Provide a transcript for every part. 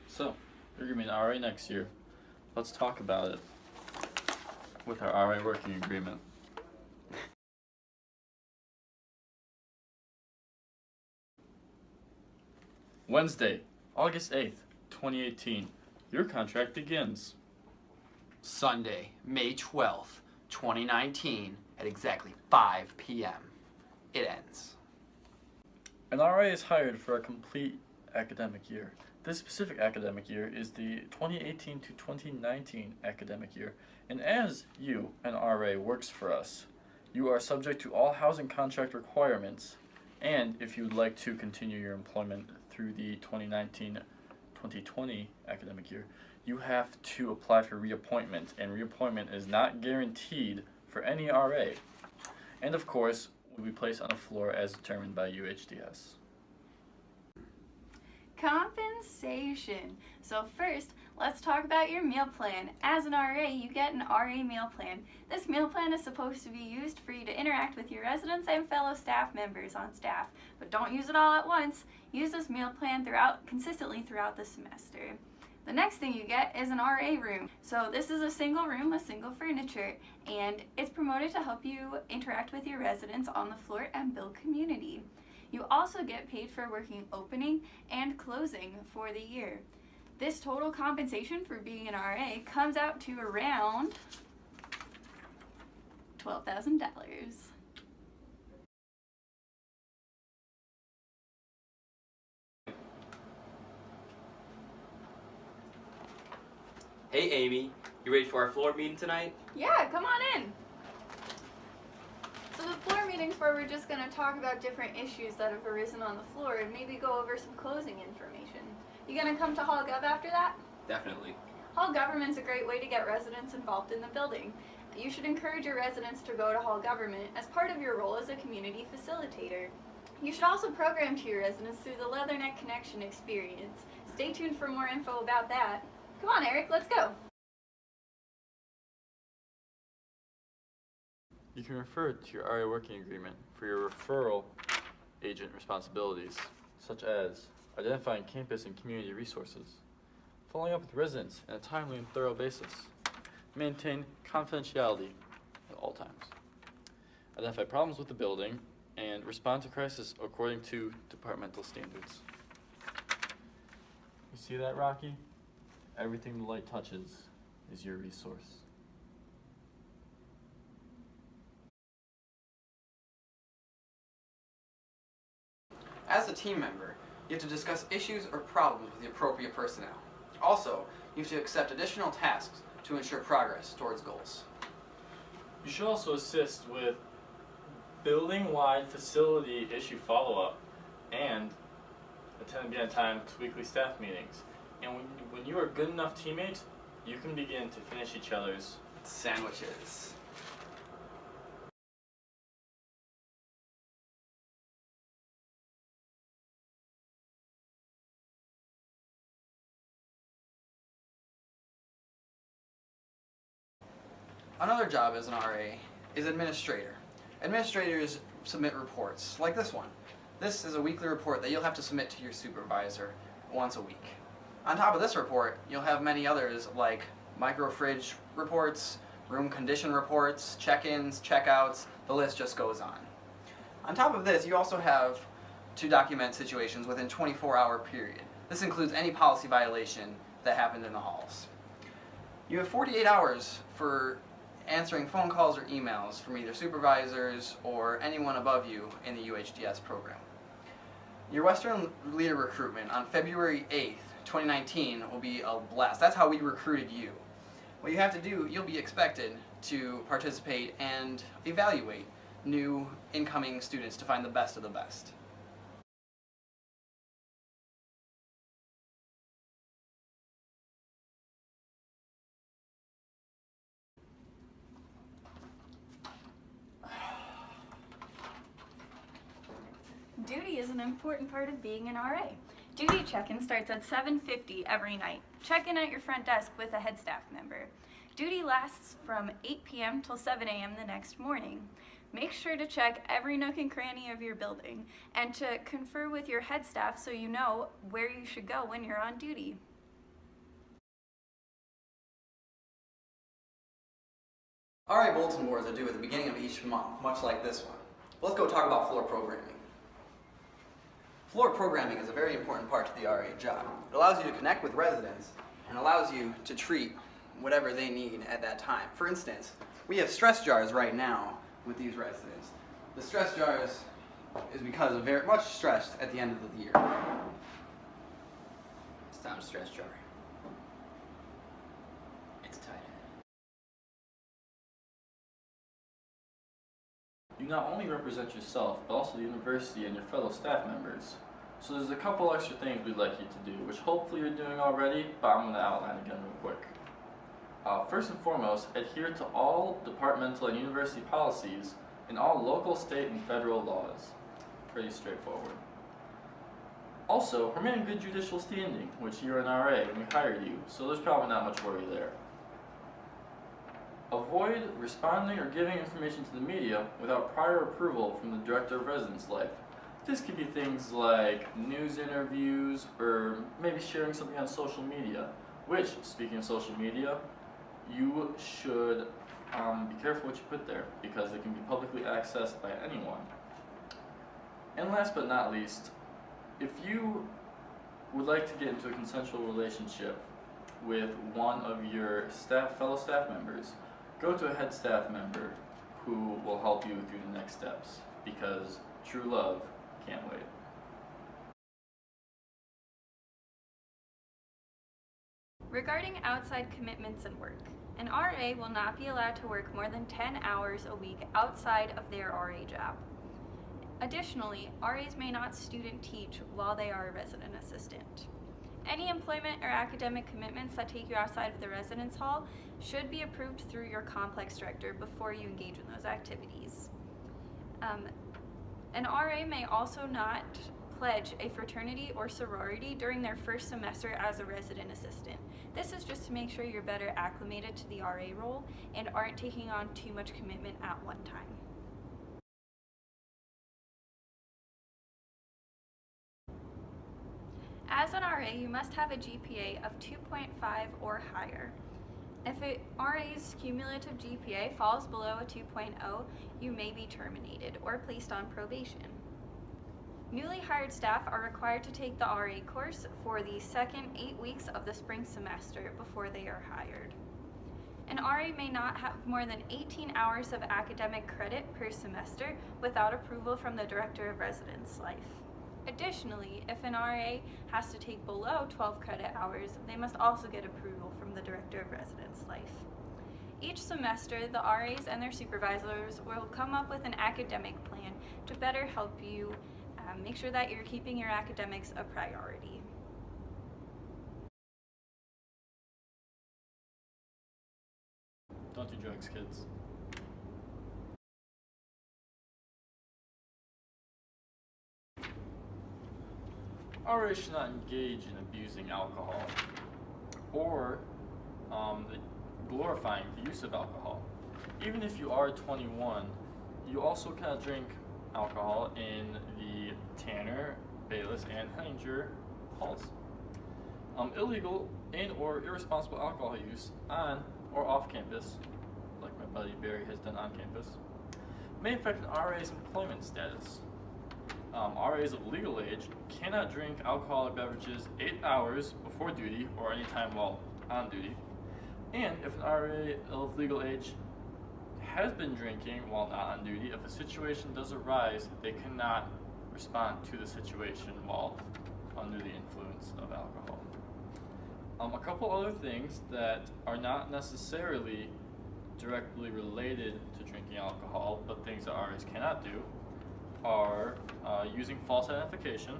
So, you're gonna be an RA next year. Let's talk about it with our RA working agreement. Wednesday, August 8th, 2018. Your contract begins. Sunday, May 12th, 2019, at exactly 5 p.m. It ends. An RA is hired for a complete academic year. This specific academic year is the 2018 to 2019 academic year, and as you, an RA, works for us, you are subject to all housing contract requirements, and if you would like to continue your employment through the 2019-2020 academic year, you have to apply for reappointment, and reappointment is not guaranteed for any RA. And of course, will be placed on a floor as determined by UHDS. Compensation. So first, let's talk about your meal plan. As an RA, you get an RA meal plan. This meal plan is supposed to be used for you to interact with your residents and fellow staff members on staff. But don't use it all at once. Use this meal plan consistently throughout the semester. The next thing you get is an RA room. So this is a single room with single furniture, and it's promoted to help you interact with your residents on the floor and build community. You also get paid for working opening and closing for the year. This total compensation for being an RA comes out to around $12,000. Hey Amy, you ready for our floor meeting tonight? Yeah, come on in. So the floor meeting's where we're just going to talk about different issues that have arisen on the floor and maybe go over some closing information. You going to come to Hall Gov after that? Definitely. Hall Government's a great way to get residents involved in the building. You should encourage your residents to go to Hall Government as part of your role as a community facilitator. You should also program to your residents through the Leatherneck Connection experience. Stay tuned for more info about that. Come on, Eric, let's go. You can refer to your RA working agreement for your referral agent responsibilities, such as identifying campus and community resources, following up with residents on a timely and thorough basis, maintain confidentiality at all times, identify problems with the building, and respond to crisis according to departmental standards. You see that, Rocky? Everything the light touches is your resource. As a team member, you have to discuss issues or problems with the appropriate personnel. Also, you have to accept additional tasks to ensure progress towards goals. You should also assist with building-wide facility issue follow-up and attend and be on time to weekly staff meetings. And when you are good enough teammates, you can begin to finish each other's Sandwiches. Another job as an RA is administrator. Administrators submit reports, like this one. This is a weekly report that you'll have to submit to your supervisor once a week. On top of this report, you'll have many others like microfridge reports, room condition reports, check-ins, check-outs, the list just goes on. On top of this, you also have to document situations within 24-hour period. This includes any policy violation that happened in the halls. You have 48 hours for answering phone calls or emails from either supervisors or anyone above you in the UHDS program. Your Western Leader recruitment on February 8th, 2019 will be a blast. That's how we recruited you. What you have to do, you'll be expected to participate and evaluate new incoming students to find the best of the best. Duty is an important part of being an RA. Duty check-in starts at 7:50 every night. Check in at your front desk with a head staff member. Duty lasts from 8 p.m. till 7 a.m. the next morning. Make sure to check every nook and cranny of your building and to confer with your head staff so you know where you should go when you're on duty. RA bulletin boards are due at the beginning of each month, much like this one. Let's go talk about floor programming. Floor programming is a very important part to the RA job. It allows you to connect with residents and allows you to treat whatever they need at that time. For instance, we have stress jars right now with these residents. The stress jars is because of very much stress at the end of the year. It's down to stress jar. It's tight. You not only represent yourself, but also the university and your fellow staff members. So there's a couple extra things we'd like you to do, which hopefully you're doing already, but I'm going to outline again real quick. First and foremost, adhere to all departmental and university policies and all local, state, and federal laws. Pretty straightforward. Also, remain in good judicial standing, which you're an RA when we hired you, so there's probably not much worry there. Avoid responding or giving information to the media without prior approval from the Director of Residence Life. This could be things like news interviews or maybe sharing something on social media, which, speaking of social media, you should be careful what you put there because it can be publicly accessed by anyone. And last but not least, if you would like to get into a consensual relationship with one of your fellow staff members, go to a head staff member who will help you through the next steps because true love can't wait. Regarding outside commitments and work, an RA will not be allowed to work more than 10 hours a week outside of their RA job. Additionally, RAs may not student teach while they are a resident assistant. Any employment or academic commitments that take you outside of the residence hall should be approved through your complex director before you engage in those activities. An RA may also not pledge a fraternity or sorority during their first semester as a resident assistant. This is just to make sure you're better acclimated to the RA role and aren't taking on too much commitment at one time. As an RA, you must have a GPA of 2.5 or higher. If an RA's cumulative GPA falls below a 2.0, you may be terminated or placed on probation. Newly hired staff are required to take the RA course for the second 8 weeks of the spring semester before they are hired. An RA may not have more than 18 hours of academic credit per semester without approval from the Director of Residence Life. Additionally, if an RA has to take below 12 credit hours, they must also get approval from the Director of Residence Life. Each semester, the RAs and their supervisors will come up with an academic plan to better help you make sure that you're keeping your academics a priority. Don't do drugs, kids. RA should not engage in abusing alcohol or glorifying the use of alcohol. Even if you are 21, you also cannot drink alcohol in the Tanner, Bayless, and Heininger halls. Illegal and or irresponsible alcohol use on or off campus, like my buddy Barry has done on campus, may affect an RA's employment status. RAs of legal age cannot drink alcoholic beverages 8 hours before duty or any time while on duty. And if an RA of legal age has been drinking while not on duty, if a situation does arise, they cannot respond to the situation while under the influence of alcohol. A couple other things that are not necessarily directly related to drinking alcohol, but things that RAs cannot do, are using false identification,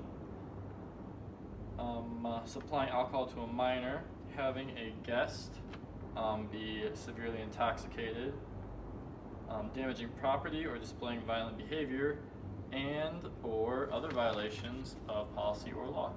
supplying alcohol to a minor, having a guest be severely intoxicated, damaging property or displaying violent behavior, and or other violations of policy or law.